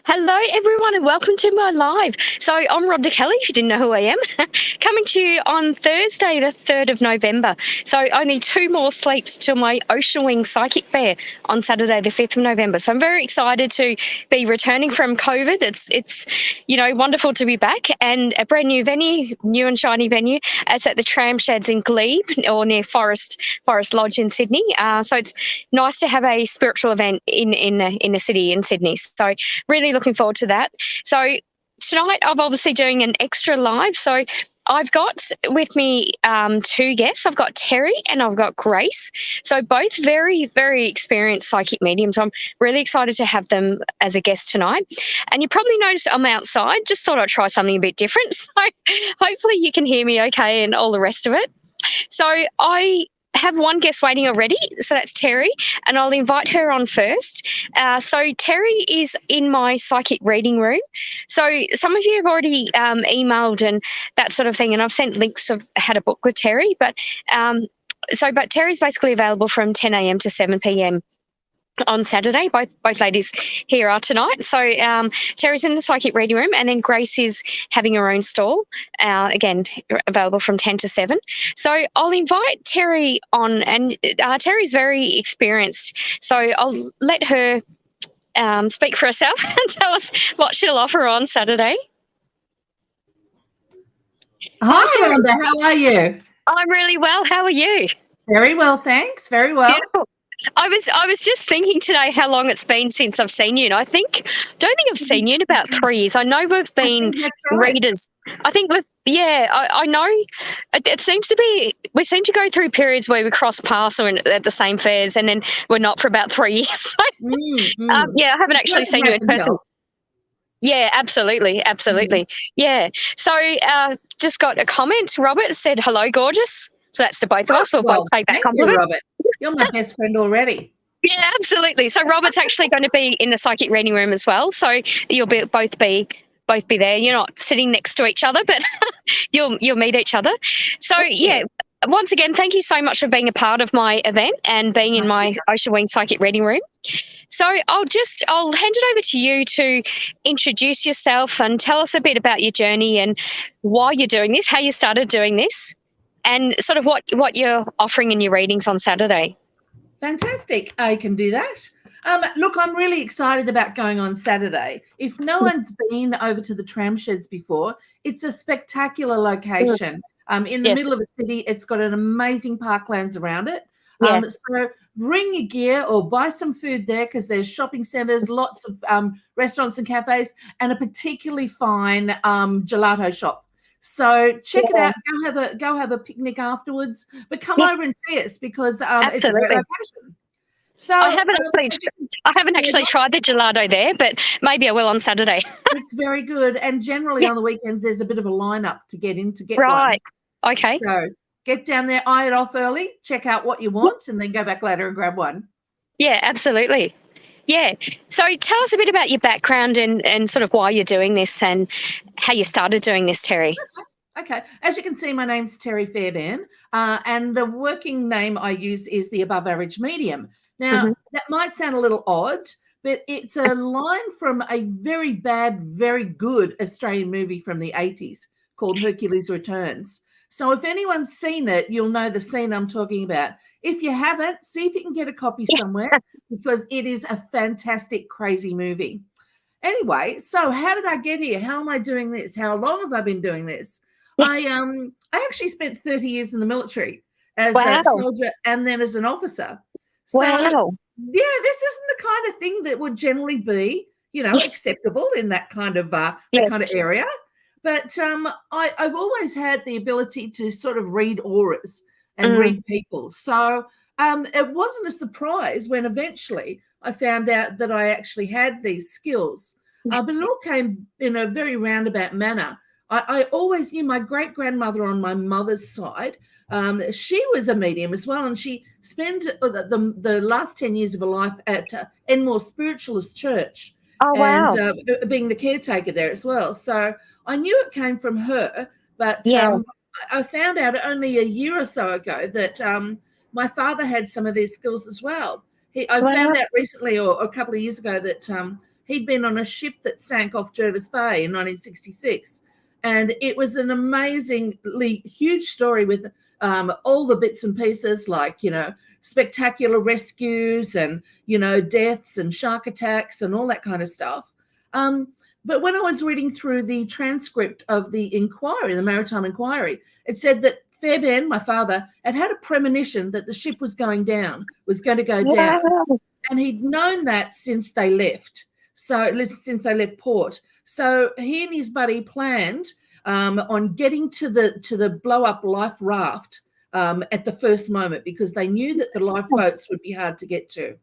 Hello, everyone, and welcome to my live. So I'm Rhonda Kelly, if you didn't know who I am, coming to you on Thursday, the 3rd of November. So only 2 more sleeps till my Ocean Wing Psychic Fair on Saturday, the 5th of November. So I'm very excited to be returning from COVID. It's wonderful to be back, and a brand new venue, new and shiny venue. It's at the Tramsheds in Glebe, or near Forest Lodge in Sydney. So it's nice to have a spiritual event in a city in Sydney. So really looking forward to that. So tonight I'm obviously doing an extra live. So I've got with me 2 guests. I've got Terri and I've got Grace. So both very, very experienced psychic mediums. I'm really excited to have them as a guest tonight. And you probably noticed I'm outside. Just thought I'd try something a bit different. So hopefully you can hear me okay and all the rest of it. So I have one guest waiting already, so that's Terri, and I'll invite her on first. So Terri is in my psychic reading room. So some of you have already emailed and that sort of thing, and I've sent links of how to book with Terri. But Terri's basically available from 10 a.m. to 7 p.m. on Saturday. Both ladies here are tonight. So Terri's in the psychic reading room, and then Grace is having her own stall, again, available from 10 to 7. So I'll invite Terri on, and Terri's very experienced. So I'll let her speak for herself and tell us what she'll offer on Saturday. Hi, Rhonda. How are you? I'm really well. How are you? Very well, thanks. Very well. Beautiful. I was just thinking today how long it's been since I've seen you, and I don't think I've seen you in about 3 years. I know we've been readers. I think I know. It seems to be, we seem to go through periods where we cross paths at the same fairs, and then we're not for about 3 years. So, I haven't actually seen you in person. Helped. Yeah, absolutely. Yeah. So just got a comment. Robert said, "Hello, gorgeous." So that's to both of us. We'll both take that compliment. You, Robert. You're my best friend already. Yeah, absolutely. So Robert's actually going to be in the psychic reading room as well. So you'll both be there. You're not sitting next to each other, but you'll meet each other. So once again, thank you so much for being a part of my event and being in my Ocean Wing psychic reading room. So I'll hand it over to you to introduce yourself and tell us a bit about your journey and why you're doing this, how you started doing this, and sort of what you're offering in your readings on Saturday. Fantastic. I can do that. Look, I'm really excited about going on Saturday. If no one's been over to the Tramsheds before, it's a spectacular location. In the middle of a city. It's got an amazing parklands around it. So bring your gear or buy some food there, because there's shopping centres, lots of restaurants and cafes, and a particularly fine gelato shop. So check it out. Go have a picnic afterwards, but come over and see us, because it's a great location. So I haven't actually tried the gelato there, but maybe I will on Saturday. It's very good, and generally on the weekends there's a bit of a lineup to get in to get right. one. Okay. So get down there, eye it off early, check out what you want, and then go back later and grab one. Yeah, absolutely. Yeah. So tell us a bit about your background and sort of why you're doing this and how you started doing this, Terri. Okay. As you can see, my name's Terri Fairbairn, and the working name I use is the Above Average Medium. Now, that might sound a little odd, but it's a line from a very bad, very good Australian movie from the 80s called Hercules Returns. So if anyone's seen it, you'll know the scene I'm talking about. If you haven't, see if you can get a copy somewhere, because it is a fantastic, crazy movie. Anyway, so how did I get here? How am I doing this? How long have I been doing this? I actually spent 30 years in the military as a soldier and then as an officer. So, this isn't the kind of thing that would generally be, acceptable in that kind of kind of area. But I've always had the ability to sort of read auras and read people. So it wasn't a surprise when eventually I found out that I actually had these skills. But it all came in a very roundabout manner. I always knew my great-grandmother on my mother's side. She was a medium as well, and she spent the last 10 years of her life at Enmore Spiritualist Church. Oh, wow. And being the caretaker there as well. So I knew it came from her, but I found out only a year or so ago that my father had some of these skills as well. I found out recently, or a couple of years ago, that he'd been on a ship that sank off Jervis Bay in 1966. And it was an amazingly huge story with all the bits and pieces, like, spectacular rescues and, deaths and shark attacks and all that kind of stuff. But when I was reading through the transcript of the inquiry, the maritime inquiry, it said that Fairbairn, my father, had a premonition that the ship was going to go down. And he'd known that since they left. Since they left port. So he and his buddy planned on getting to the blow-up life raft at the first moment, because they knew that the lifeboats would be hard to get to.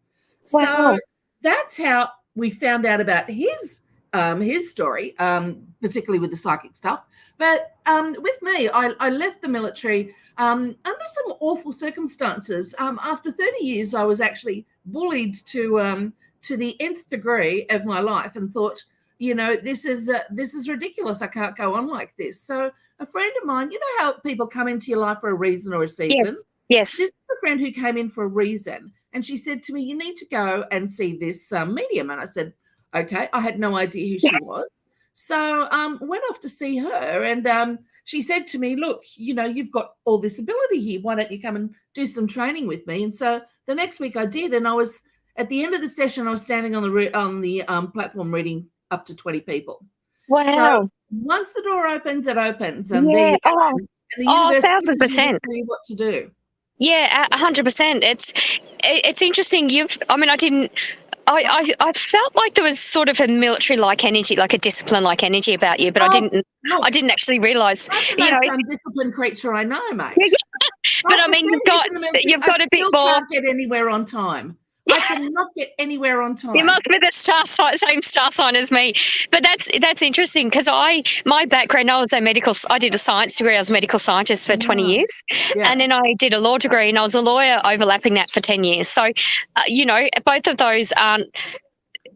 So that's how we found out about his story, particularly with the psychic stuff. But with me, I left the military under some awful circumstances. After 30 years, I was actually bullied to the nth degree of my life, and thought, this is ridiculous. I can't go on like this. So a friend of mine, how people come into your life for a reason or a season? Yes. This is a friend who came in for a reason, and she said to me, you need to go and see this medium. And I said, okay. I had no idea who she was. So went off to see her, and she said to me, look, you've got all this ability here. Why don't you come and do some training with me? And so the next week I did, and I was, at the end of the session, I was standing on the platform reading up to 20 people. Wow. So once the door opens, it opens. And yeah. the universe 1,000%. tell you what to do. Yeah, 100%. It's interesting. I felt like there was sort of a military-like energy, like a discipline-like energy about you, but I didn't actually realise. I'm a disciplined creature, I know, mate. But I mean, you've got a bit more. I can't get anywhere on time. I cannot get anywhere on time. You must be the same star sign as me. But that's interesting, because my background, I did a science degree. I was a medical scientist for 20 years. Yeah. And then I did a law degree, and I was a lawyer overlapping that for 10 years. So, both of those aren't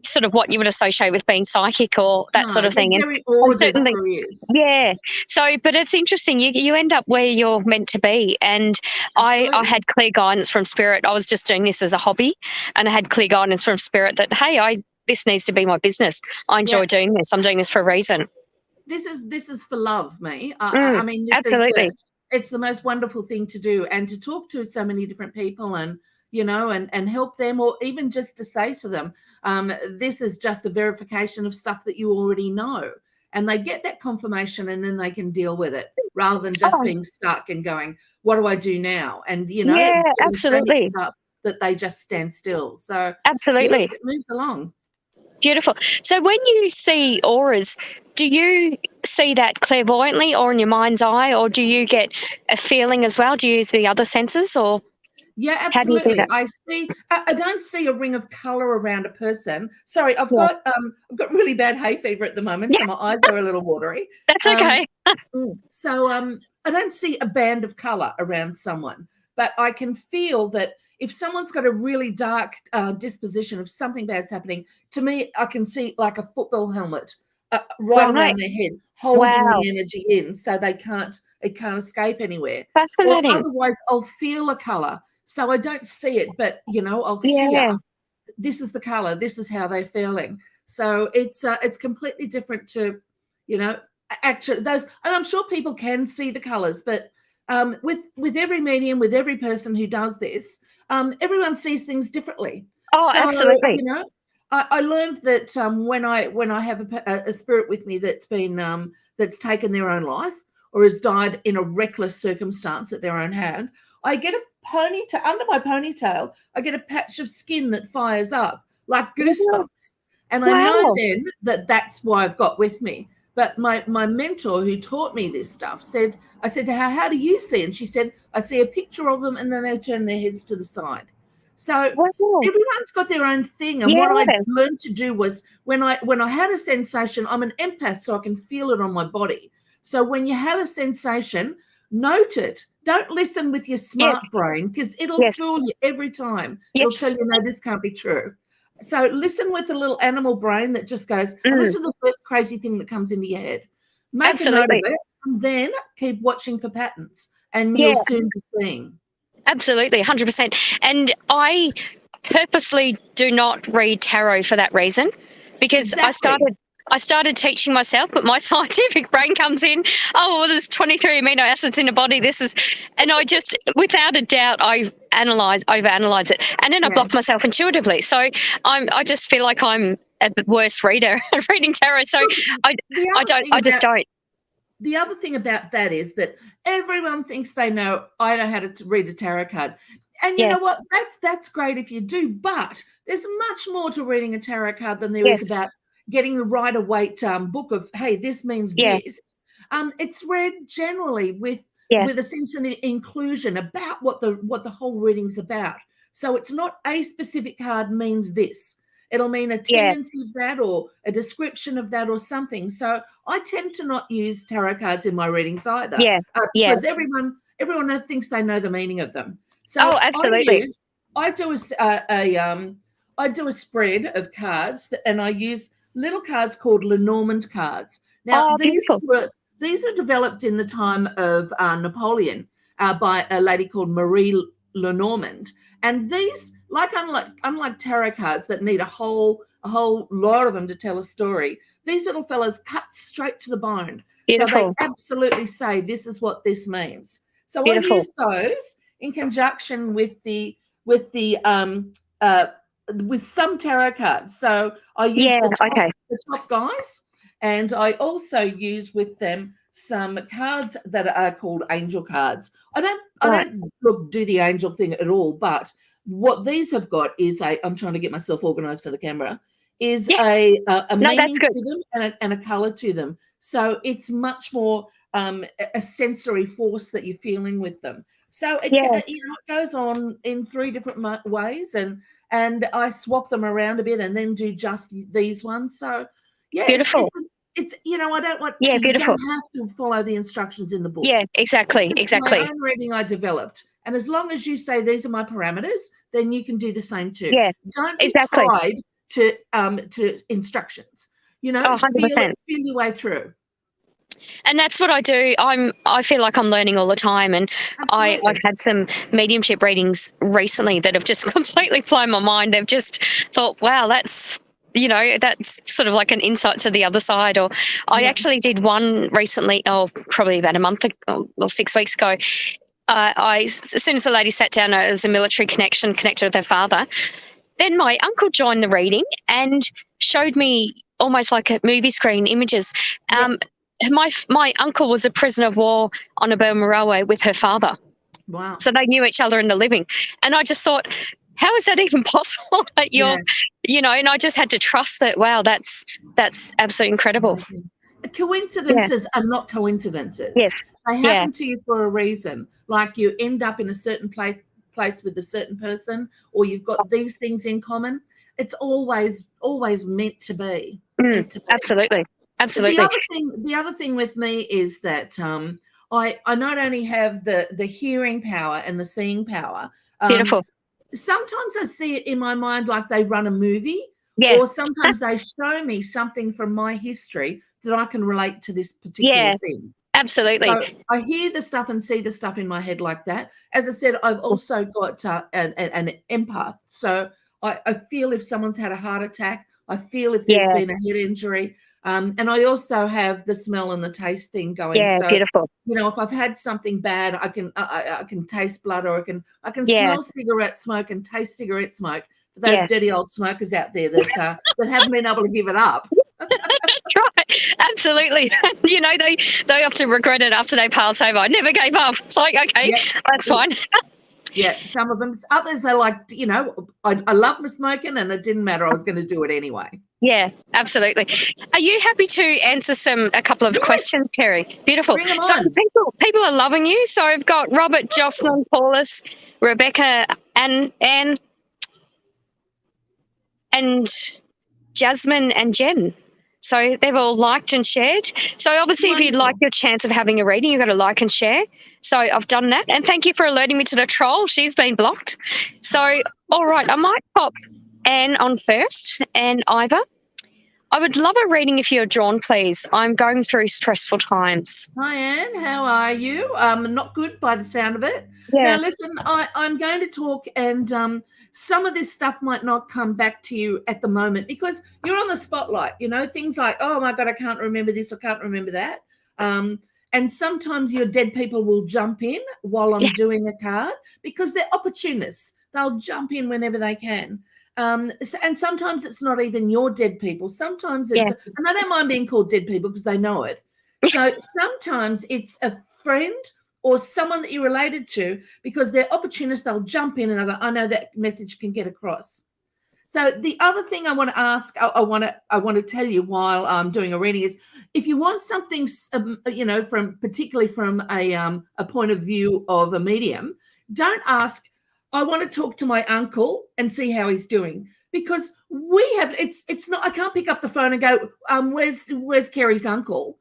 sort of what you would associate with being psychic or that sort of thing. Very ordered careers. Yeah. So, but it's interesting. You end up where you're meant to be. And I had clear guidance from Spirit. I was just doing this as a hobby, and I had clear guidance from Spirit that, hey, this needs to be my business. I enjoy doing this. I'm doing this for a reason. This is for love, me. I mean, absolutely. It's the most wonderful thing to do, and to talk to so many different people, and and help them, or even just to say to them, this is just a verification of stuff that you already know. And they get that confirmation, and then they can deal with it, rather than just being stuck and going, what do I do now? And, absolutely. That they just stand still. So absolutely, yes, it moves along. Beautiful. So when you see auras, do you see that clairvoyantly or in your mind's eye, or do you get a feeling as well? Do you use the other senses, or? Yeah, absolutely. I don't see a ring of color around a person. Sorry, I've got really bad hay fever at the moment, so my eyes are a little watery. That's okay. So I don't see a band of color around someone, but I can feel that if someone's got a really dark disposition of something bad's happening, to me, I can see like a football helmet right around their head, holding the energy in, so it can't escape anywhere. Fascinating. Or otherwise, I'll feel a color. So I don't see it, but, I'll hear, this is the color, this is how they're feeling. So it's completely different to, actually those, and I'm sure people can see the colors, but with every medium, with every person who does this, everyone sees things differently. Oh, so, absolutely. I learned that when I have a spirit with me that's been that's taken their own life, or has died in a reckless circumstance at their own hand, I get a ponytail under my ponytail. I get a patch of skin that fires up like goosebumps, and I know then that that's why I've got with me. But my mentor who taught me this stuff I said to her, how do you see? And she said, I see a picture of them, and then they turn their heads to the side. So everyone's got their own thing. And what I learned to do was when I had a sensation, I'm an empath, so I can feel it on my body. So when you have a sensation, note it. Don't listen with your smart brain, because it'll fool you every time. It'll tell you, no, this can't be true. So listen with the little animal brain that just goes, this is the first crazy thing that comes into your head. Make a note of it, and then keep watching for patterns, and you'll soon be seeing. Absolutely, 100%. And I purposely do not read tarot for that reason. because I started teaching myself, but my scientific brain comes in, oh, well, there's 23 amino acids in the body. And I just, without a doubt, I overanalyze it. And then I block myself intuitively. So I just feel like I'm a worse reader reading tarot. So I just don't. The other thing about that is that everyone thinks I know how to read a tarot card. And you know what? That's great if you do, but there's much more to reading a tarot card than there is about getting the Rider-Waite book of, hey, this means this. It's read generally with a sense of inclusion about what the whole reading's about. So it's not a specific card means this. It'll mean a tendency of that or a description of that or something. So I tend to not use tarot cards in my readings either. Because everyone thinks they know the meaning of them. So absolutely. I do a spread of cards, and I use little cards called Lenormand cards. Now, these were developed in the time of Napoleon by a lady called Marie Lenormand. And these, unlike tarot cards that need a whole lot of them to tell a story, these little fellas cut straight to the bone. Beautiful. So they absolutely say this is what this means. So I use those in conjunction with some tarot cards. So I use the top guys, and I also use with them some cards that are called angel cards. I don't do the angel thing at all, but what these have got is I'm trying to get myself organized for the camera, is a meaning to them and a color to them. So it's much more a sensory force that you're feeling with them. So it goes on in 3 different ways, and I swap them around a bit and then do just these ones. So beautiful. It's I don't want beautiful. You don't have to follow the instructions in the book. Yeah, exactly. My own reading I developed, and as long as you say these are my parameters, then you can do the same too. Yeah, don't be tied to instructions. 100%. Feel your way through. And that's what I do. I feel like I'm learning all the time, and I've had some mediumship readings recently that have just completely blown my mind. They've just thought, wow, that's sort of like an insight to the other side. Or I actually did one recently, probably about a month ago or 6 weeks ago. As soon as the lady sat down, it was a military connection connected with her father. Then my uncle joined the reading and showed me almost like a movie screen images. My uncle was a prisoner of war on a Burma railway with her father. Wow. So they knew each other in the living. And I just thought, how is that even possible that you're, and I just had to trust that, wow, that's absolutely incredible. Amazing. Coincidences are not coincidences. Yes. They happen to you for a reason. Like you end up in a certain place with a certain person, or you've got these things in common. It's always meant to be. Absolutely. Absolutely. The other thing with me is that I not only have the hearing power and the seeing power. Beautiful. Sometimes I see it in my mind like they run a movie, or sometimes they show me something from my history that I can relate to this particular thing. Absolutely. So I hear the stuff and see the stuff in my head like that. As I said, I've also got an empath. So I feel if someone's had a heart attack. I feel if there's been a head injury. And I also have the smell and the taste thing going. Yeah, so, beautiful. If I've had something bad, I can taste blood, or I can smell cigarette smoke and taste cigarette smoke. For those dirty old smokers out there that haven't been able to give it up. That's right. Absolutely. They often regret it after they pass over. I never gave up. It's like, okay, that's fine. Yeah, some of them. Others are like, I love my smoking, and it didn't matter. I was going to do it anyway. Yeah, absolutely. Are you happy to answer a couple of questions, Terri? Beautiful. Bring them so on. people are loving you. So I've got Robert, Jocelyn, Paulus, Rebecca, Anne, and Jasmine and Jen. So they've all liked and shared. So obviously if you'd like your chance of having a reading, you've got to like and share. So I've done that. And thank you for alerting me to the troll. She's been blocked. So, all right, I might pop Anne on first, and Ivor. I would love a reading if you're drawn, please. I'm going through stressful times. Hi, Anne. How are you? Not good by the sound of it. Yeah. Now, listen, I'm going to talk and some of this stuff might not come back to you at the moment because you're on the spotlight, you know, things like, oh my God, I can't remember this, I can't remember that. And sometimes your dead people will jump in while I'm doing a card because they're opportunists. They'll jump in whenever they can. And sometimes it's not even your dead people. Sometimes it's, and I don't mind being called dead people because they know it. So sometimes it's a friend or someone that you're related to because they're opportunists. They'll jump in and go, I know that message can get across. So the other thing I want to ask, I want to tell you while I'm doing a reading is, if you want something, you know, particularly from a point of view of a medium, don't ask, I want to talk to my uncle and see how he's doing, because we have, it's not, I can't pick up the phone and go, where's Kerry's uncle?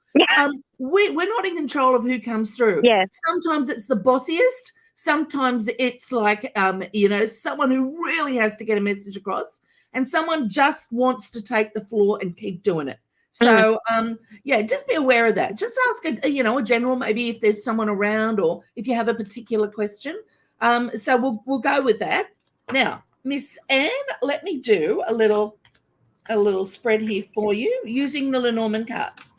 We're not in control of who comes through. Sometimes it's the bossiest. Sometimes it's like, you know, someone who really has to get a message across, and someone just wants to take the floor and keep doing it. So, yeah, just be aware of that. Just ask, you know, a general, maybe if there's someone around or if you have a particular question. So we'll go with that. Now, Miss Anne, let me do a little spread here for you using the Lenormand cards.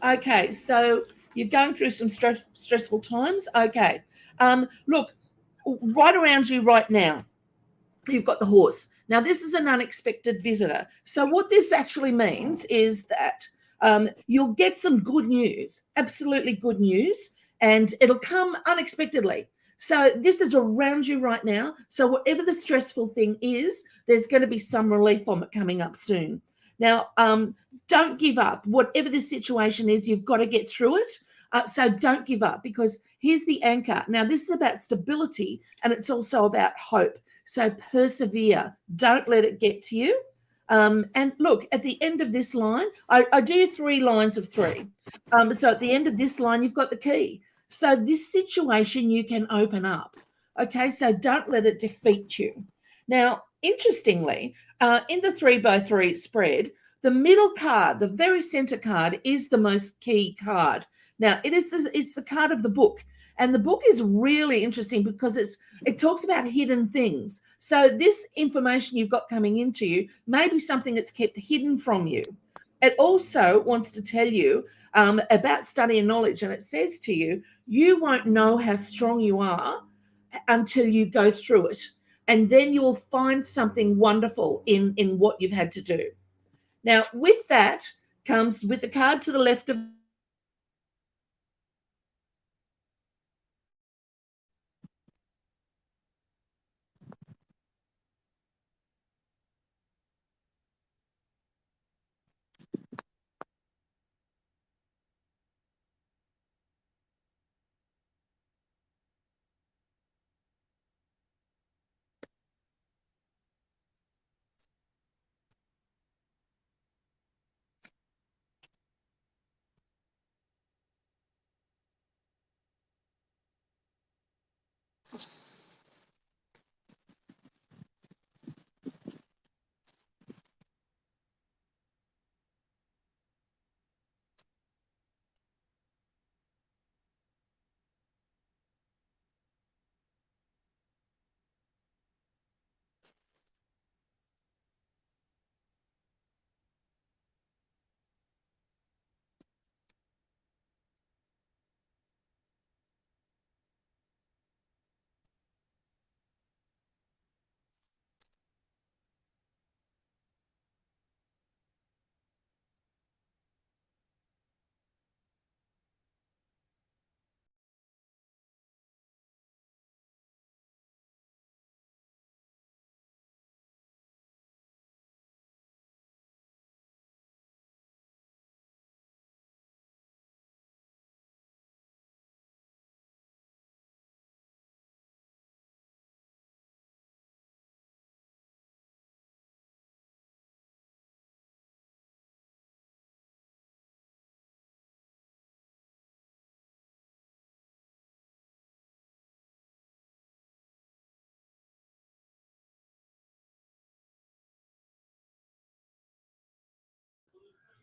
Okay, so you're going through some stressful times. Okay. Look, right around you right now, you've got the horse. Now, this is an unexpected visitor. So what this actually means is that you'll get some good news, absolutely good news, and it'll come unexpectedly. So this is around you right now. So whatever the stressful thing is, there's going to be some relief on it coming up soon. Now, don't give up. Whatever the situation is, you've got to get through it. So don't give up, because here's the anchor. Now, this is about stability, and it's also about hope. So persevere. Don't let it get to you. And look, at the end of this line, I do 3 lines of 3. So at the end of this line, you've got the key. So this situation you can open up. Okay, so don't let it defeat you. Now, interestingly, in the 3x3 spread, the middle card, the very center card, is the most key card. Now, it's the card of the book. And the book is really interesting because it talks about hidden things. So this information you've got coming into you may be something that's kept hidden from you. It also wants to tell you about study and knowledge. And it says to you, you won't know how strong you are until you go through it. And then you will find something wonderful in what you've had to do. Now, with that comes, with the card to the left of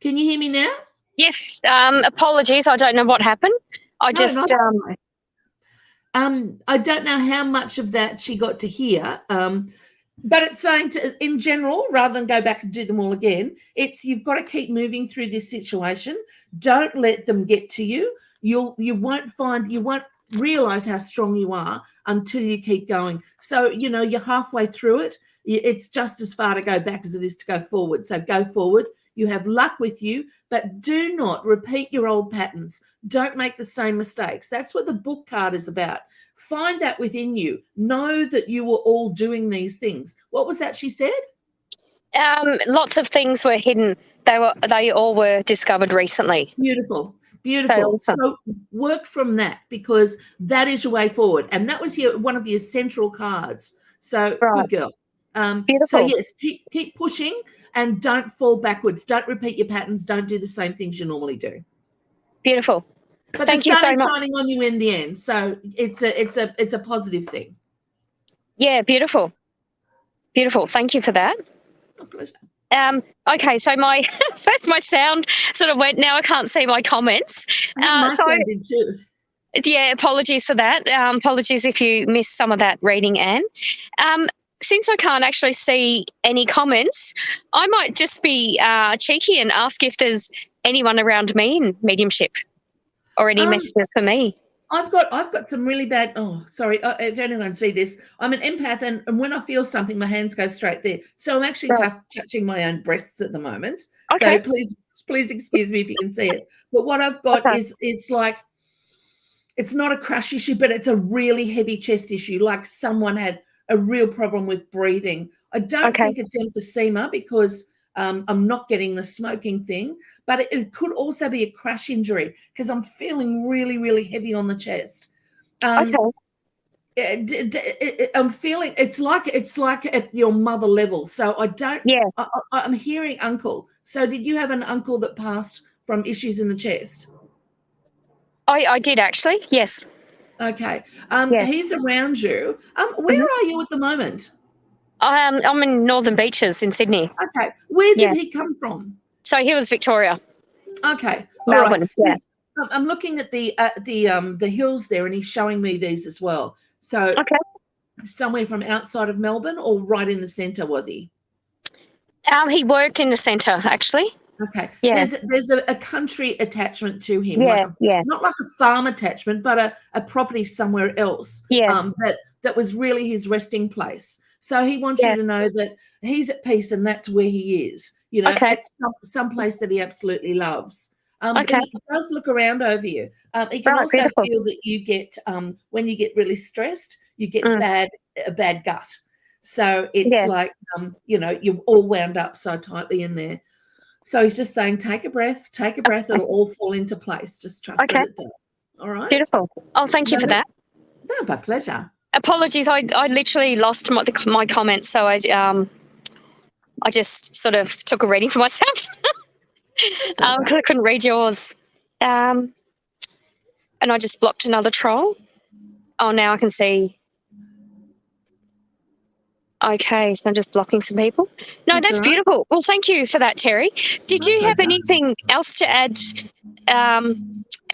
Can you hear me now? Yes. Apologies. I don't know what happened. I just I don't know how much of that she got to hear, but it's saying in general, rather than go back and do them all again, you've got to keep moving through this situation. Don't let them get to you. You won't realize how strong you are until you keep going. So, you're halfway through it. It's just as far to go back as it is to go forward. So go forward. You have luck with you, but do not repeat your old patterns. Don't make the same mistakes. That's what the book card is about. Find that within you. Know that you were all doing these things. What was that she said? Lots of things were hidden. They all were discovered recently. Beautiful. Beautiful. So work from that, because that is your way forward. And that was one of your central cards. So Good girl. Beautiful. So yes, keep pushing and don't fall backwards. Don't repeat your patterns. Don't do the same things you normally do. Beautiful. But Thank the you sun so is much. shining on you in the end. So it's a positive thing. Yeah, beautiful. Beautiful. Thank you for that. My pleasure. Okay, so my sound sort of went. Now I can't see my comments. My sound did too. Yeah, apologies for that. Apologies if you missed some of that reading, Anne. Since I can't actually see any comments, I might just be cheeky and ask if there's anyone around me in mediumship or any messages for me. I've got some really bad. Oh, sorry. If anyone see this, I'm an empath, and when I feel something, my hands go straight there. So I'm actually touching my own breasts at the moment. Okay. So please excuse me if you can see it. But what I've got is it's not a crush issue, but it's a really heavy chest issue. Like someone had a real problem with breathing. I don't think it's emphysema because I'm not getting the smoking thing, but it could also be a crash injury because I'm feeling really, really heavy on the chest. I'm feeling it's like at your mother level. So I don't. Yeah. I'm hearing uncle. So did you have an uncle that passed from issues in the chest? I did actually. Yes. Okay. He's around you. Where are you at the moment? I'm in Northern Beaches in Sydney. Okay. Where did he come from? So he was Victoria. Okay. Melbourne. Right. Yeah. I'm looking at the hills there, and he's showing me these as well. So somewhere from outside of Melbourne or right in the centre, was he? He worked in the centre actually. Okay. Yeah. There's a country attachment to him. Yeah. Not like a farm attachment, but a property somewhere else. Yeah. That was really his resting place. So he wants you to know that he's at peace, and that's where he is. It's some place that he absolutely loves. But he does look around over you. He can also feel that you get when you get really stressed, you get a bad gut. So it's like you're all wound up so tightly in there. So he's just saying, take a breath, it'll all fall into place. Just trust that it does. All right. Beautiful. Oh, thank you for that. No, my pleasure. Apologies, I literally lost my comments, so I just sort of took a reading for myself. I couldn't read yours, and I just blocked another troll. Oh, now I can see. Okay, so I'm just blocking some people. No, that's beautiful. Well, thank you for that, Terri. Did you have anything else to add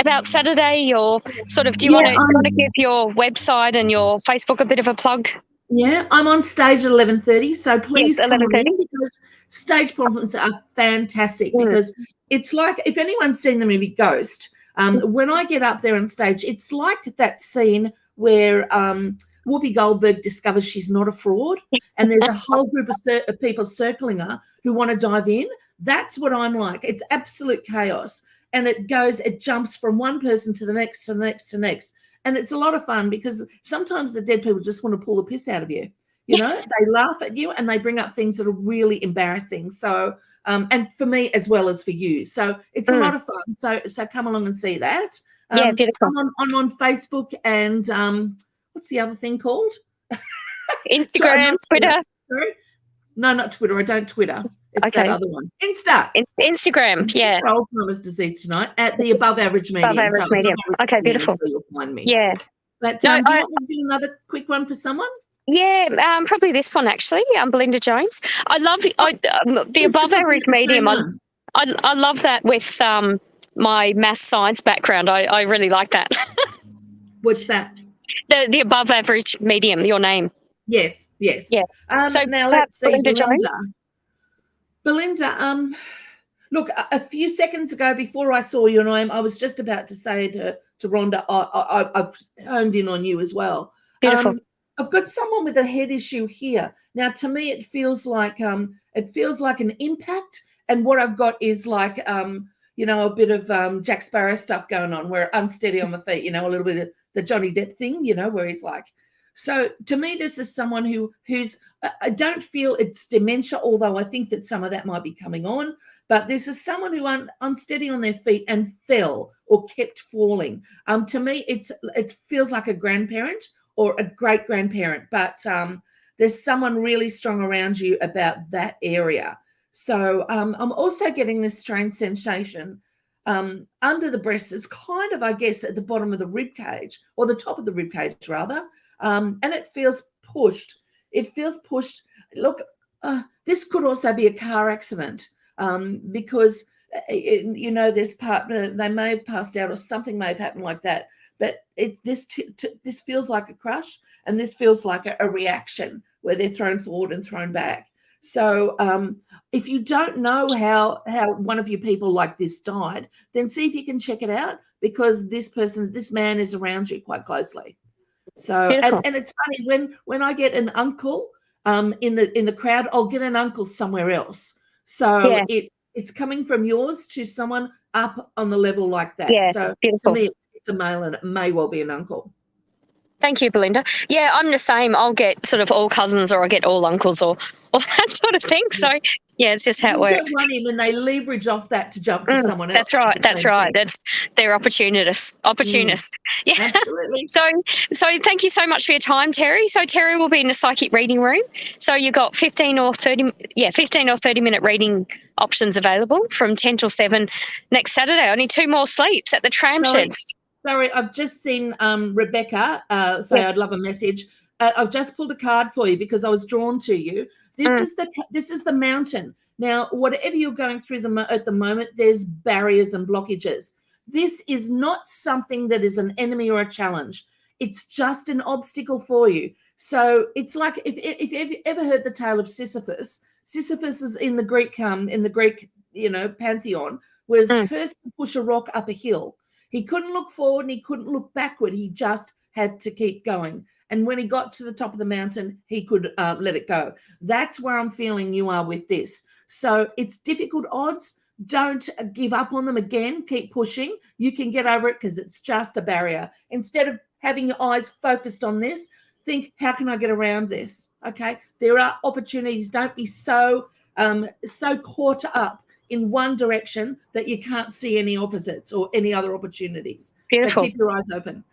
about Saturday, or sort of do you want to give your website and your Facebook a bit of a plug? Yeah, I'm on stage at 11:30, so please come in, because stage performances are fantastic. Because it's like, if anyone's seen the movie Ghost, when I get up there on stage, it's like that scene where Whoopi Goldberg discovers she's not a fraud, and there's a whole group of people circling her who want to dive in. That's what I'm like. It's absolute chaos, and it jumps from one person to the next, to the next, to the next. And it's a lot of fun because sometimes the dead people just want to pull the piss out of you. They laugh at you and they bring up things that are really embarrassing. So, and for me as well as for you. So it's a lot of fun. So come along and see that. Yeah, beautiful. I'm on Facebook and what's the other thing called? Instagram, Twitter. Sorry? No, not Twitter. I don't Twitter. It's that other one. Instagram, yeah. Alzheimer's disease tonight at the Above Average Medium. Above Average Medium. Okay, beautiful. Where you'll find me. Yeah. But do you want to do another quick one for someone? Yeah, probably this one actually. Belinda Jones. I love the Above Average Medium. I love that with my maths science background. I really like that. What's that? The above average medium, your name. Yes. Yeah. So now let's see, Belinda Belinda. Jones. Belinda, look, a few seconds ago, before I saw your name, I was just about to say to Rhonda, I've honed in on you as well. Beautiful. I've got someone with a head issue here. Now, to me, it feels like an impact, and what I've got is like a bit of Jack Sparrow stuff going on, where unsteady on the feet, a little bit of the Johnny Depp thing, where he's like. So to me, this is someone who's. I don't feel it's dementia, although I think that some of that might be coming on. But this is someone who unsteady on their feet and fell or kept falling. To me, it feels like a grandparent or a great grandparent, but there's someone really strong around you about that area. So I'm also getting this strange sensation under the breast. It's kind of, I guess, at the bottom of the rib cage, or the top of the rib cage rather, and it feels pushed. It feels pushed. Look, this could also be a car accident because, this partner, they may have passed out or something may have happened like that. But this feels like a crush, and this feels like a reaction where they're thrown forward and thrown back. So if you don't know how one of your people like this died, then see if you can check it out, because this man is around you quite closely. So and it's funny when I get an uncle in the crowd, I'll get an uncle somewhere else. So it's coming from yours to someone up on the level like that. Yeah, so beautiful. To me, it's a male, and it may well be an uncle. Thank you, Belinda. Yeah, I'm the same. I'll get sort of all cousins, or I'll get all uncles, or that sort of thing. So it's just how it works. Get one in, and they leverage off that to jump to someone else. That's right. That's right. They're opportunists. Yeah. Absolutely. So thank you so much for your time, Terri. So Terri will be in the psychic reading room. So you've got 15 or 30 minute reading options available from 10 till 7 next Saturday. Only 2 more sleeps at the Tramsheds. Sorry, I've just seen Rebecca say I'd love a message. I've just pulled a card for you because I was drawn to you. This is the mountain. Now, whatever you're going through at the moment, there's barriers and blockages. This is not something that is an enemy or a challenge. It's just an obstacle for you. So it's like if you've ever heard the tale of Sisyphus. Sisyphus is in the Greek pantheon, was cursed to push a rock up a hill. He couldn't look forward and he couldn't look backward. He just had to keep going. And when he got to the top of the mountain, he could let it go. That's where I'm feeling you are with this. So it's difficult odds. Don't give up on them again. Keep pushing. You can get over it because it's just a barrier. Instead of having your eyes focused on this, think, how can I get around this? Okay, there are opportunities. Don't be so caught up in one direction that you can't see any opposites or any other opportunities. Beautiful. So keep your eyes open.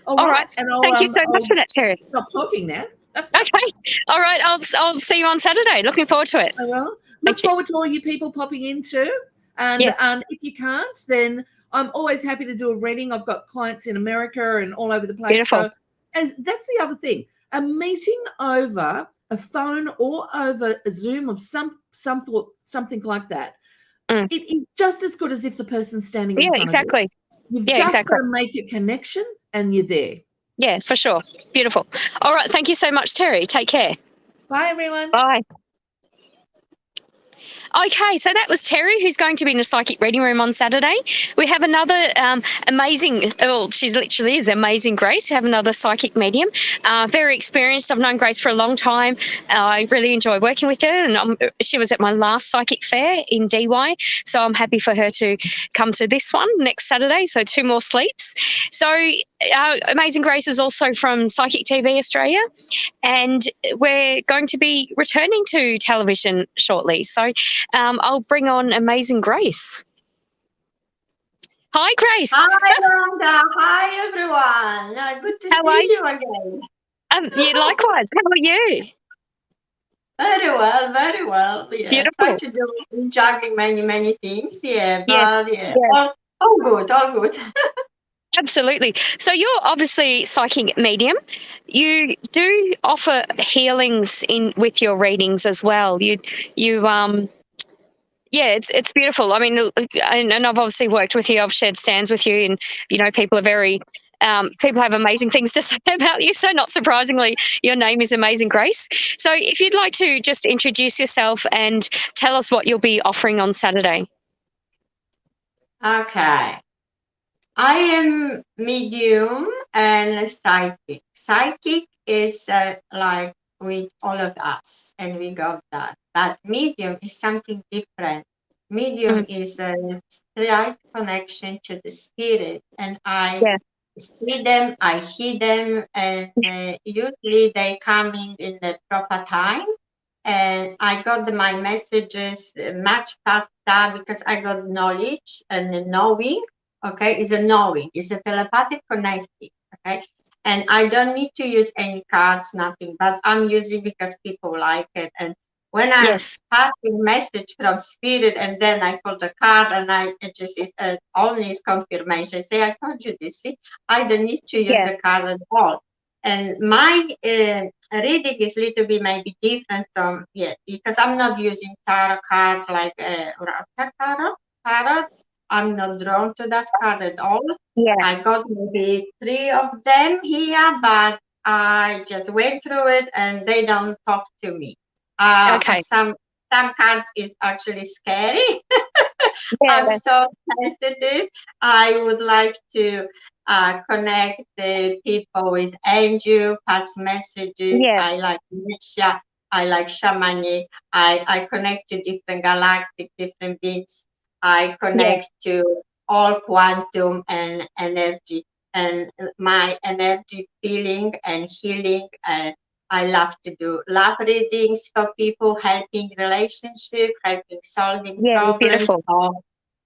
All right. And thank you so much for that, Terri. Stop talking now. Okay. All right. I'll see you on Saturday. Looking forward to it. I will. Look forward to all you people popping in too. And if you can't, then I'm always happy to do a reading. I've got clients in America and all over the place. Beautiful. So, that's the other thing. A meeting over a phone or over a Zoom of something like that. It is just as good as if the person's standing in front exactly. of you. You've just got to make a connection and you're there. Yeah, for sure. Beautiful. All right. Thank you so much, Terri. Take care. Bye, everyone. Bye. Okay, so that was Terri, who's going to be in the psychic reading room on Saturday. We have another she literally is amazing, Grace. We have another psychic medium, very experienced. I've known Grace for a long time. I really enjoy working with her, and she was at my last psychic fair in DY, so I'm happy for her to come to this one next Saturday, so 2 more sleeps. So Amazing Grace is also from Psychic TV Australia, and we're going to be returning to television shortly. So I'll bring on Amazing Grace. Hi, Grace. Hi, Rhonda. Hi, everyone. Good to see you again. You likewise. How are you? Very well, very well. Yeah. Beautiful. Trying to do juggling many things. Yeah, but all good, all good. Absolutely. So you're obviously psychic medium. You do offer healings with your readings as well. It's beautiful. I mean, and I've obviously worked with you. I've shared stands with you, and people are very people have amazing things to say about you. So not surprisingly, your name is Amazing Grace. So if you'd like to just introduce yourself and tell us what you'll be offering on Saturday. Okay. I am medium and psychic. Psychic is like with all of us, and we got that. But medium is something different. Medium is a direct connection to the spirit, and I see them, I hear them, and usually they coming in the proper time. And I got my messages much faster because I got knowledge and knowing. Okay, is a knowing, is a telepathic connecting. Okay, and I don't need to use any cards, nothing, but I'm using because people like it. And when I'm passing message from spirit, and then I pull the card, and it just is only is confirmation. Say, I told you this. See, I don't need to use the card at all. And my reading is a little bit maybe different from because I'm not using tarot card like tarot. I'm not drawn to that card at all. I got maybe 3 of them here, but I just went through it and they don't talk to me. Some cards is actually scary. I'm so sensitive. I would like to connect the people with angel, pass messages. I like Nietzsche. I like shamanic. I connect to different galactic, different beings. I connect to all quantum and energy, and my energy feeling and healing. I love to do love readings for people, helping relationship, helping solving problems,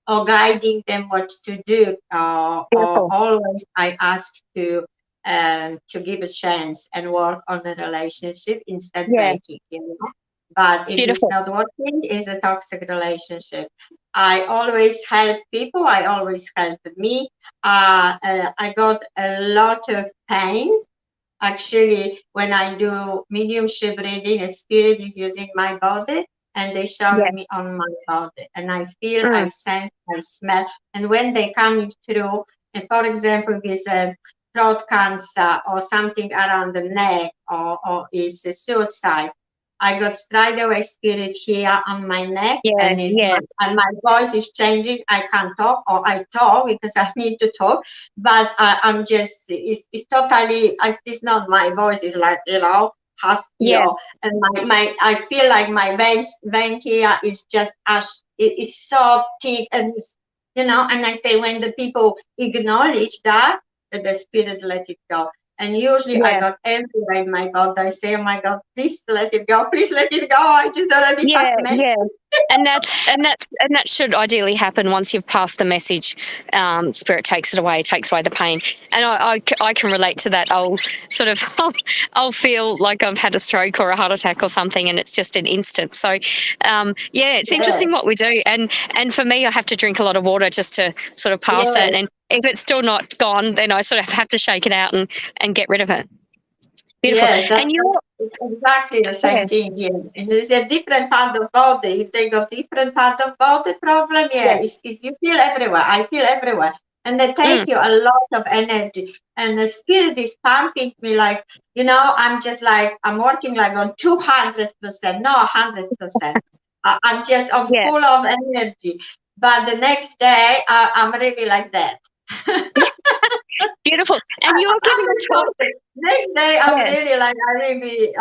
or guiding them what to do. Or always I ask to give a chance and work on a relationship instead of breaking, But if it's not working, it's a toxic relationship. I always help people. I always help me. I got a lot of pain. Actually, when I do mediumship reading, a spirit is using my body, and they show me on my body. And I feel, I sense, I smell. And when they coming through, and for example, if it's a throat cancer or something around the neck, or is a suicide, I got straight away spirit here on my neck, and my voice is changing. I can't talk, or I talk because I need to talk, but I'm just, it's totally, it's not my voice, it's like, husky, and my I feel like my vein here is just ash, it is so thick, and and I say, when the people acknowledge that the spirit let it go. And usually I got everywhere in my body. I say, oh my God, please let it go. Please let it go. I just already passed the message. And that should ideally happen once you've passed the message. Spirit takes it away, takes away the pain. And I can relate to that. I'll feel like I've had a stroke or a heart attack or something, and it's just an instant. So it's interesting what we do. And for me, I have to drink a lot of water just to sort of pass that. And if it's still not gone, then I sort of have to shake it out and get rid of it. Beautiful. And you're exactly the same thing. Yeah. And there's a different part of body. If they got different part of body problem, it's you feel everywhere. I feel everywhere. And they take you a lot of energy. And the spirit is pumping me like, I'm just like, I'm working like on 200%, no 100%. I'm just full of energy. But the next day, I'm really like that. Beautiful. And you're giving a talk. Next day, I'm really like, I really be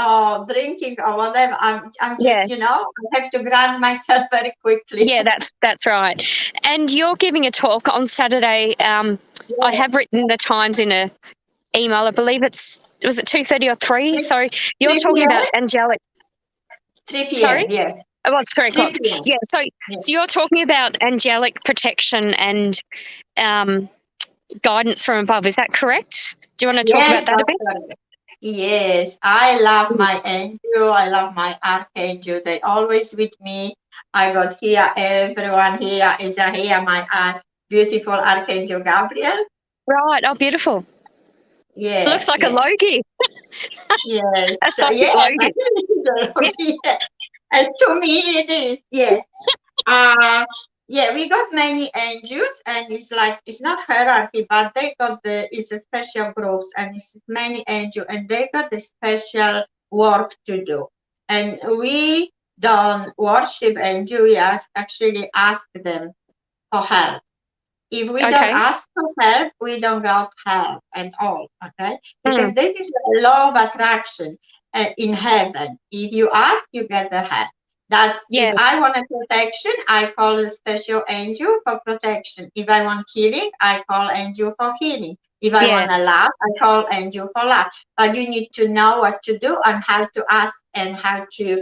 drinking or whatever. I'm just, I have to grant myself very quickly. Yeah, that's right. And you're giving a talk on Saturday. I have written the times in a email. I believe was it 2:30 or 3? So you're talking about angelic. 3 p.m. Sorry? Yeah. Oh, it's 3 o'clock. Yeah. So you're talking about angelic protection and guidance from above. Is that correct? Do you want to talk about that a bit? Correct. Yes, I love my angel. I love my archangel. They always with me. I got here. Everyone here is here. My beautiful archangel Gabriel. Right. Oh, beautiful. Yeah. It looks like a Logie. Yes. A psychic Logie. As to me, it is. Yes. yeah, we got many angels, and it's like, it's not hierarchy, but they got it's a special groups, and it's many angels, and they got the special work to do. And we don't worship angels, we actually ask them for help. If we don't ask for help, we don't got help at all, okay? Because this is the law of attraction in heaven. If you ask, you get the help. That's if I want a protection, I call a special angel for protection. If I want healing, I call angel for healing. If I want to laugh, I call angel for laugh. But you need to know what to do and how to ask and how to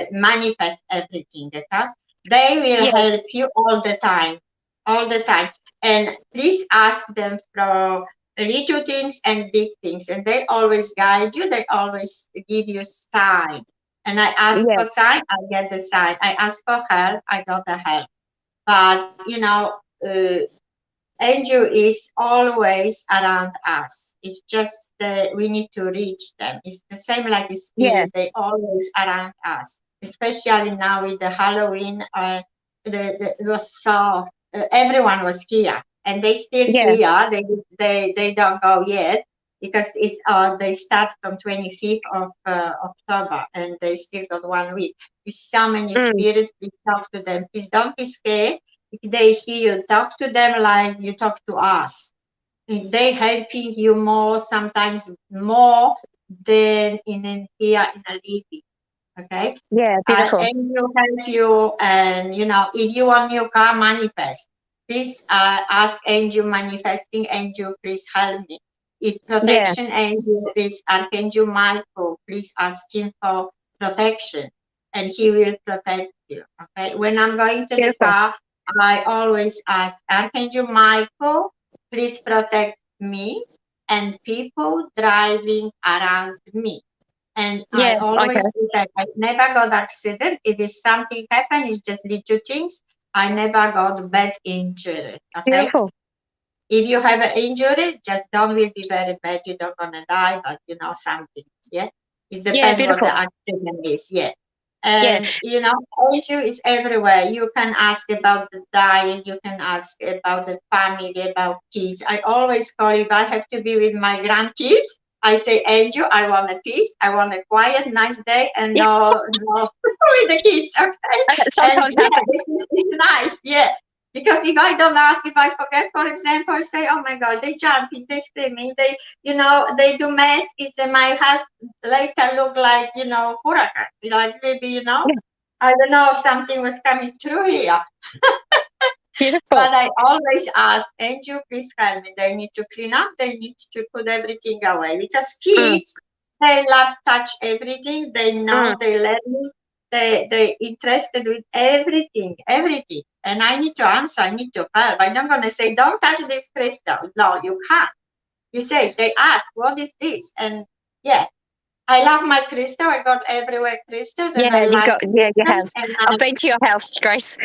manifest everything, because they will help you all the time. All the time. And please ask them for little things and big things, and they always guide you. They always give you sign. And I ask for sign, I get the sign. I ask for help, I got the help. But you know, angel is always around us. It's just we need to reach them. It's the same like the spirit. They always around us, especially now with the Halloween. It was so everyone was here, and they still here. They don't go yet, because it's they start from 25th of October, and they still got 1 week. With so many spirits, please talk to them. Please don't be scared. If they hear you, talk to them like you talk to us. If they helping you more, sometimes more than in here in a living. Okay. Yeah, beautiful. And you help you, and you know, if you want your car manifest, please ask angel manifesting angel, please help me. If protection angel is Archangel Michael, please ask him for protection, and he will protect you. Okay. When I'm going to the car, I always ask Archangel Michael, please protect me and people driving around me. And I always do that. I never got accident. If it's something happen, it's just little things. I never got bad injury. Okay. Beautiful. If you have an injury, just don't will be very bad. You're not gonna die, but you know something. Yeah. It depends what the accident is. Yeah. And you know, angel is everywhere. You can ask about the diet, you can ask about the family, about kids. I always call, if I have to be with my grandkids, I say, angel, I want a peace, I want a quiet, nice day, and no with the kids, okay? Sometimes happens. It's nice, yeah. Because if I don't ask, if I forget, for example, I say, oh my God, they jumping, they screaming, they, you know, they do mess. It's my house later look like, you know, hurricane. Like maybe, you know, I don't know, something was coming through here. Beautiful. But I always ask, angel, please help me. They need to clean up. They need to put everything away. Because kids, they love touch everything. They know, they learn. They interested with everything. And I need to answer. I need to help. I'm not going to say, don't touch this crystal. No, you can't. You say, they ask, what is this? And yeah, I love my crystal. I got everywhere crystals. And I like you have. I've been to your house, Grace.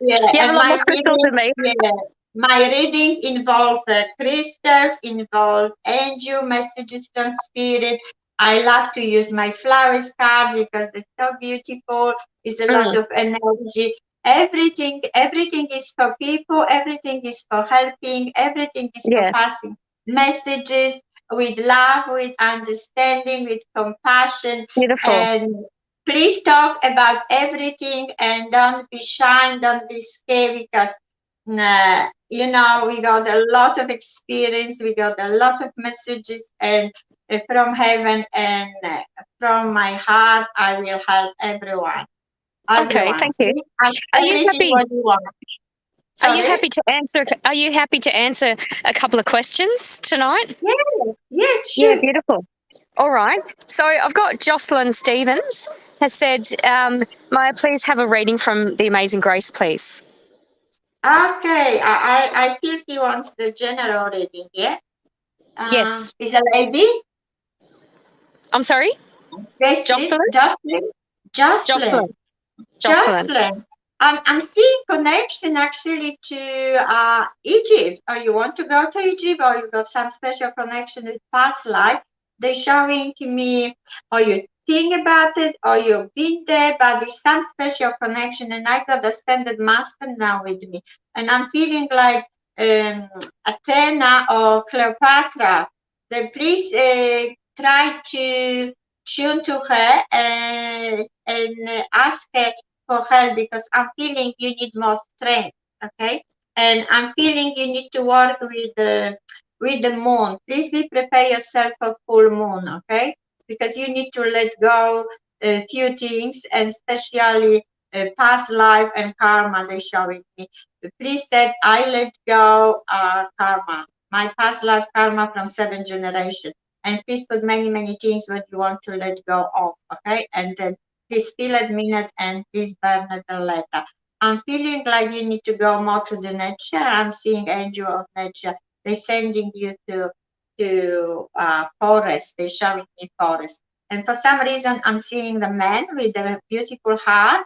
Yeah, you have a lot more crystals than me. Yeah, my reading involve crystals, involve angel messages from spirit. I love to use my flowers card because it's so beautiful. It's a lot of energy. Everything is for people. Everything is for helping. Everything is for passing messages with love, with understanding, with compassion. Beautiful. And please talk about everything, and don't be shy, don't be scared, because you know, we got a lot of experience, we got a lot of messages, and from heaven, and from my heart, I will help everyone. Okay, thank you. Are you happy? What you want. Are you happy to answer? Are you happy to answer a couple of questions tonight? Yeah. Yes, sure. Yeah, beautiful. All right. So I've got Jocelyn Stevens has said, may I please have a reading from the Amazing Grace, please? Okay. I feel he wants the general reading, yeah? Yes. Is a lady? I'm sorry? Jocelyn. I'm seeing connection actually to Egypt. Or you want to go to Egypt, or you got some special connection with past life. They're showing me, or you think about it or you've been there, but with some special connection. And I got a standard master now with me. And I'm feeling like Athena or Cleopatra. Then please try to tune to her and ask her for help, because I'm feeling you need more strength, okay? And I'm feeling you need to work with the moon. Please prepare yourself for full moon, okay? Because you need to let go a few things, and especially past life and karma they're showing me. Please said, I let go karma, my past life karma from 7th generation. And please put many, many things what you want to let go of, okay? And then please fill it minute and please burn it a letter. I'm feeling like you need to go more to the nature. I'm seeing angel of nature. They're sending you to forest. They're showing me forest. And for some reason, I'm seeing the man with a beautiful heart.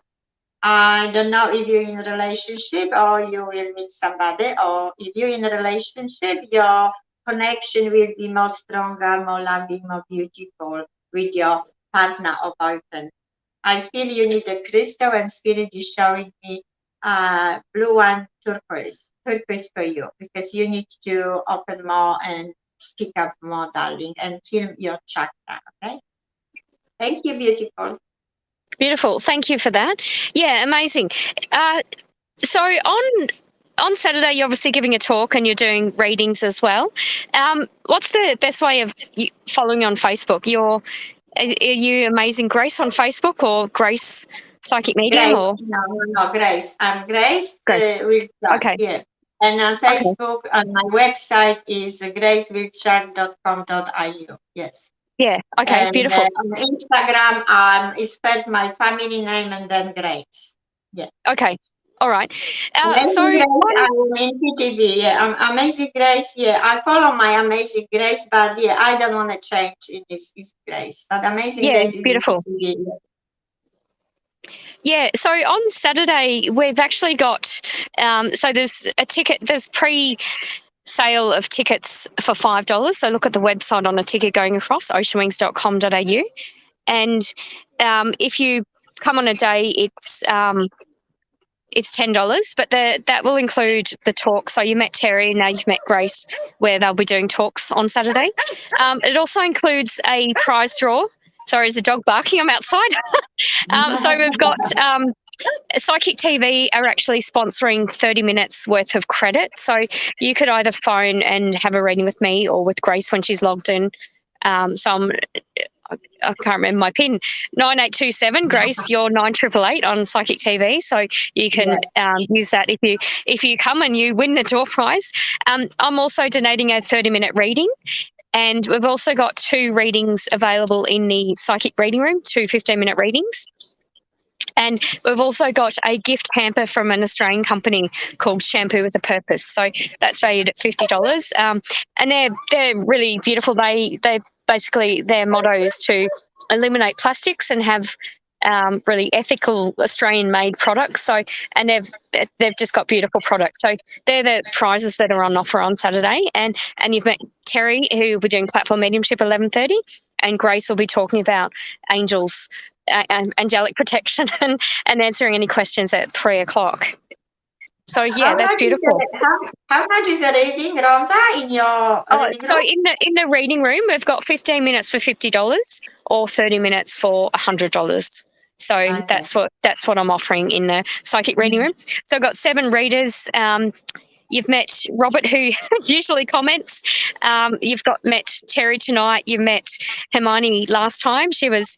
I don't know if you're in a relationship or you will meet somebody, or if you're in a relationship, your connection will be more stronger, more loving, more beautiful with your partner or boyfriend. I feel you need a crystal, and spirit is showing me blue and turquoise for you, because you need to open more and speak up more, darling, and heal your chakra, okay? Thank you, beautiful. Beautiful. Thank you for that. Yeah, amazing. So on Saturday, you're obviously giving a talk and you're doing readings as well. What's the best way of following you on Facebook? Are you Amazing Grace on Facebook, or Grace Psychic Medium? Grace. Or No, Grace. I'm Grace. Wilczak, okay. Yeah. And on Facebook, on my website is gracewilczak.com.au. Yes. Yeah. Okay. And, beautiful. On Instagram, it's first my family name and then Grace. Yeah. Okay. All right. Amazing Grace, I'm in PTV. Yeah, I'm Amazing Grace. Yeah, I follow my Amazing Grace, but yeah, I don't want to change in this Grace. But Amazing Grace is beautiful. In PTV, Yeah, so on Saturday we've actually got so there's a ticket, there's pre-sale of tickets for $5. So look at the website on a ticket going across, oceanwings.com.au, and if you come on a day, it's $10, but that will include the talk. So you met Terri, now you've met Grace, where they'll be doing talks on Saturday. It also includes a prize draw. Sorry, there's a dog barking. I'm outside. So we've got Psychic TV are actually sponsoring 30 minutes worth of credit. So you could either phone and have a reading with me or with Grace when she's logged in. So I can't remember my PIN, 9827 Grace, you're 9888 on Psychic TV. So you can use that if you come and you win the door prize. I'm also donating a 30-minute reading. And we've also got 2 readings available in the Psychic Reading Room, 2 15-minute readings. And we've also got a gift hamper from an Australian company called Shampoo with a Purpose. So that's valued at $50. And they're really beautiful. They basically, their motto is to eliminate plastics and have really ethical Australian-made products. So, and they've just got beautiful products. So they're the prizes that are on offer on Saturday. And you've met Terri, who will be doing platform mediumship at 11:30, and Grace will be talking about angels, angelic protection, and answering any questions at 3:00. So yeah, that's beautiful. How much is the reading, Rhonda, in your reading so room? in the reading room, we've got 15 minutes for $50 or 30 minutes for $100. So okay. that's what I'm offering in the Psychic Reading Room. So I've got 7 readers. You've met Robert, who usually comments. You've met Terri tonight. You met Hermione last time. She was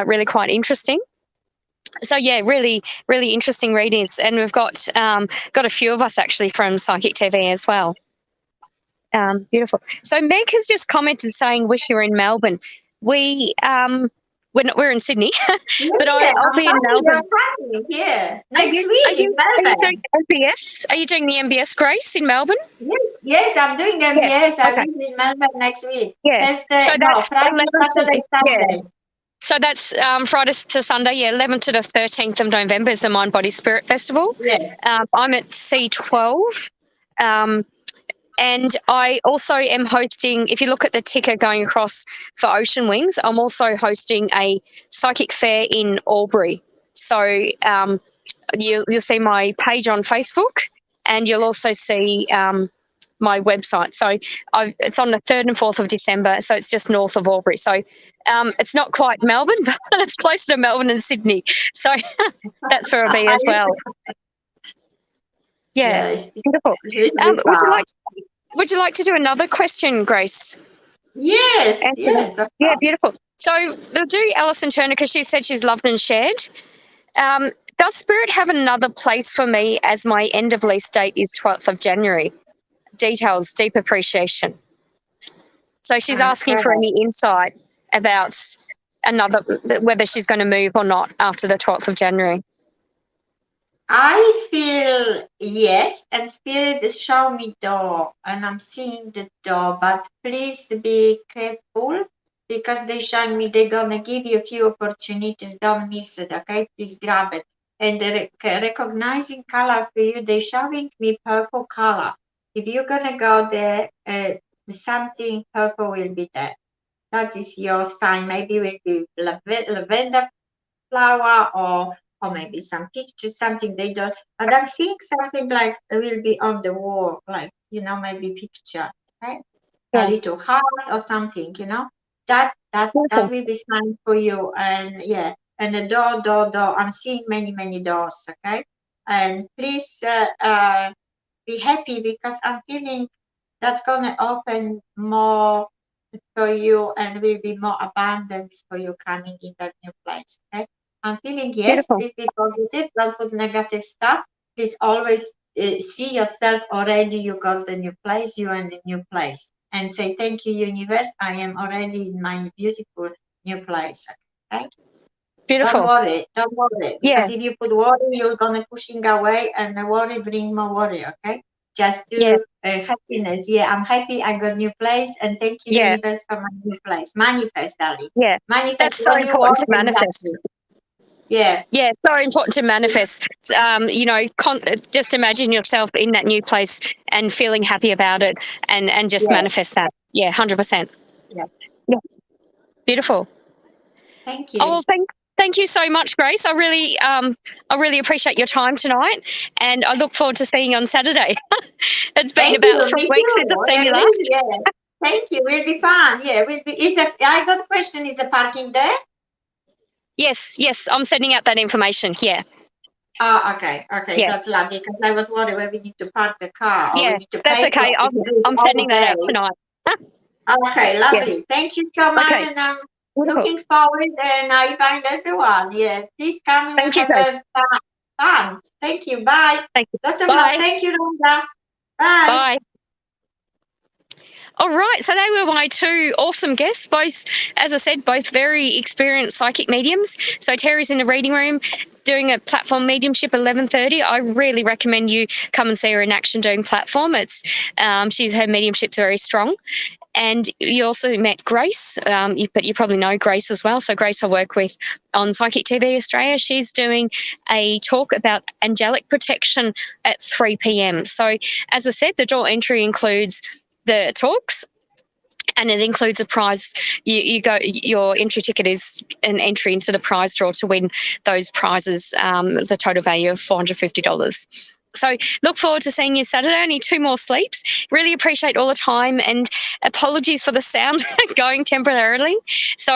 really quite interesting. So yeah, really, really interesting readings, and we've got a few of us actually from Psychic TV as well. Beautiful. So Meg has just commented saying, "Wish you were in Melbourne." We're in Sydney, but I'll be in Melbourne. Yeah, next week in Melbourne. Are you doing MBS? Are you doing the MBS, Grace, in Melbourne? Yes, I'm doing MBS. Yeah. I'll be in Melbourne next week. Yeah. Friday, Saturday, Sunday. Yeah. So that's Friday to Sunday, 11th to the 13th of November is the Mind, Body, Spirit Festival. Yeah. I'm at C12. And I also am hosting, if you look at the ticker going across for Ocean Wings, I'm also hosting a psychic fair in Albury. So you'll see my page on Facebook, and you'll also see my website. So it's on the 3rd and 4th of December, so it's just north of Albury. So it's not quite Melbourne, but it's closer to Melbourne and Sydney. So that's where I'll be as well. Yeah, beautiful. Would you like to do another question, Grace? Yes, yes. Yeah, beautiful. So we'll do Alison Turner because she said she's loved and shared. Does Spirit have another place for me as my end of lease date is 12th of January? Details, deep appreciation. So she's asking for any insight about whether she's going to move or not after the 12th of January. I feel yes, and Spirit is showing me door, and I'm seeing the door, but please be careful because they show me they're gonna give you a few opportunities. Don't miss it, okay? Please grab it. And the recognizing color for you, they're showing me purple color. If you're gonna go there, something purple will be there. That is your sign. Maybe with the lavender flower or maybe some pictures, something they don't. But I'm seeing something like it will be on the wall, like, maybe picture, right? A little heart or something, That will be sign for you. And yeah, and the door. I'm seeing many doors, okay? And please be happy because I'm feeling that's gonna open more for you and will be more abundance for you coming in that new place, okay? I'm feeling, yes, please be positive, don't put negative stuff. Please always see yourself already, you got the new place, you are in the new place. And say, thank you, universe, I am already in my beautiful new place, okay? Beautiful. Don't worry. Because if you put worry, you're going to pushing away, and the worry bring more worry, okay? Just do happiness. Yeah, I'm happy I got a new place, and thank you, universe, for my new place. Manifest, darling. Yeah. Manifest. That's so important to manifest. Yeah. Yeah, so important to manifest. Just imagine yourself in that new place and feeling happy about it, and just manifest that. Yeah, 100%. Yeah. Beautiful. Thank you. Oh, well, thank you so much, Grace. I really appreciate your time tonight, and I look forward to seeing you on Saturday. It's been about 3 weeks since I've seen you last. Yeah. Thank you. Will be fun. Yeah, I got a question. Is the parking there? Yes, I'm sending out that information. Yeah. Oh, okay. Yeah. That's lovely because I was worried where we need to park the car. Yeah, that's okay. I'm sending that out tonight. Okay, lovely. Yeah. Thank you so much, and I'm looking forward. And I find everyone. Yeah, please come and have fun. Thank you. Bye. Thank you. Lots of love. Thank you, Rhonda. Bye. Bye. All right, so they were my two awesome guests, both, as I said, both very experienced psychic mediums. So Terri's in the reading room doing a platform mediumship at 11:30. I really recommend you come and see her in action doing platform. Her mediumship's very strong. And you also met Grace, but you probably know Grace as well. So Grace I work with on Psychic TV Australia. She's doing a talk about angelic protection at 3 p.m. So as I said, the door entry includes the talks, and it includes a prize. Your entry ticket is an entry into the prize draw to win those prizes, the total value of $450. So look forward to seeing you Saturday. Only 2 more sleeps. Really appreciate all the time, and apologies for the sound going temporarily. So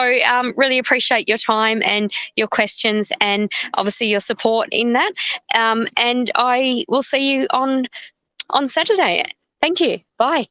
really appreciate your time and your questions, and obviously your support in that. And I will see you on Saturday. Thank you. Bye.